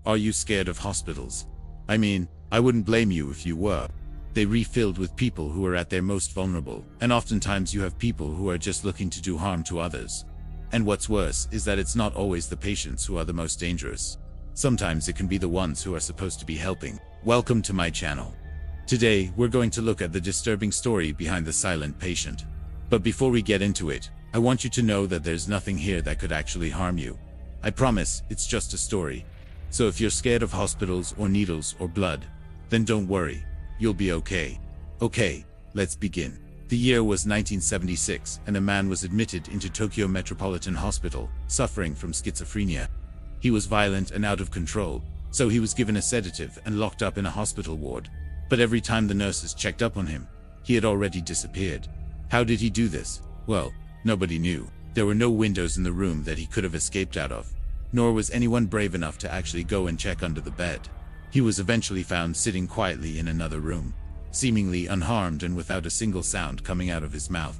Are you scared of hospitals? I mean, I wouldn't blame you if you were. They're refilled with people who are at their most vulnerable, and oftentimes you have people who are just looking to do harm to others. And what's worse is that it's not always the patients who are the most dangerous. Sometimes it can be the ones who are supposed to be helping. Welcome to my channel. Today, we're going to look at the disturbing story behind the silent patient. But before we get into it, I want you to know that there's nothing here that could actually harm you. I promise, it's just a story. So if you're scared of hospitals or needles or blood, then don't worry, you'll be okay. Okay, let's begin. The year was 1976, and a man was admitted into Tokyo Metropolitan Hospital, suffering from schizophrenia. He was violent and out of control, so he was given a sedative and locked up in a hospital ward. But every time the nurses checked up on him, he had already disappeared. How did he do this? Well, nobody knew. There were no windows in the room that he could have escaped out of, nor was anyone brave enough to actually go and check under the bed. He was eventually found sitting quietly in another room, seemingly unharmed and without a single sound coming out of his mouth.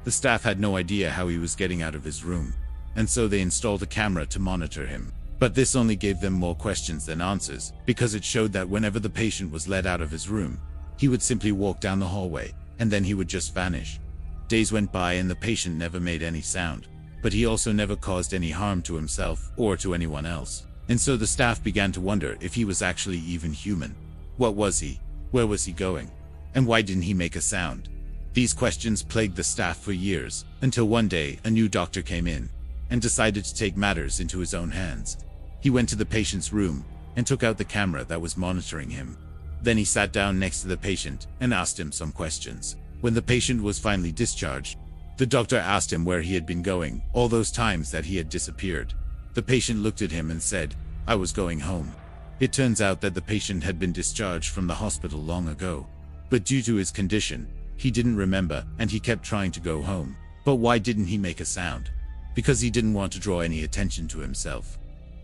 The staff had no idea how he was getting out of his room, and so they installed a camera to monitor him. But this only gave them more questions than answers, because it showed that whenever the patient was let out of his room, he would simply walk down the hallway, and then he would just vanish. Days went by and the patient never made any sound, but he also never caused any harm to himself or to anyone else. And so the staff began to wonder if he was actually even human. What was he? Where was he going? And why didn't he make a sound? These questions plagued the staff for years, until one day a new doctor came in and decided to take matters into his own hands. He went to the patient's room and took out the camera that was monitoring him. Then he sat down next to the patient and asked him some questions. When the patient was finally discharged, the doctor asked him where he had been going all those times that he had disappeared. The patient looked at him and said, "I was going home." It turns out that the patient had been discharged from the hospital long ago. But due to his condition, he didn't remember and he kept trying to go home. But why didn't he make a sound? Because he didn't want to draw any attention to himself.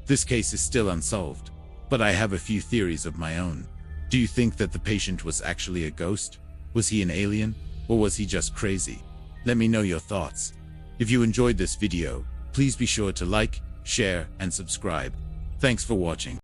This case is still unsolved, but I have a few theories of my own. Do you think that the patient was actually a ghost? Was he an alien? Or was he just crazy? Let me know your thoughts. If you enjoyed this video, please be sure to like, share, and subscribe. Thanks for watching.